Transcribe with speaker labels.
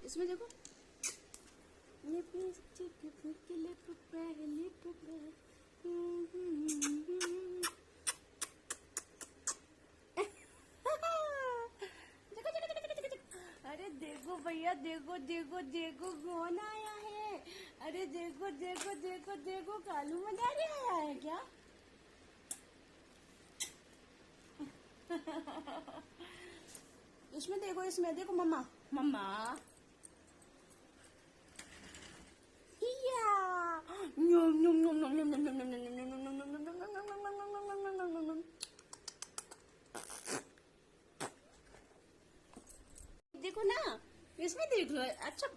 Speaker 1: इसमें देखो, lipstick lip lip पे लिप पे। अरे देखो भैया, देखो देखो देखो कौन आया है। अरे देखो देखो देखो देखो, कालू मदारी आया है क्या? इसमें देखो, इसमें देखो, मम्मा मम्मा। देखो ना, इसमें देख लो। अच्छा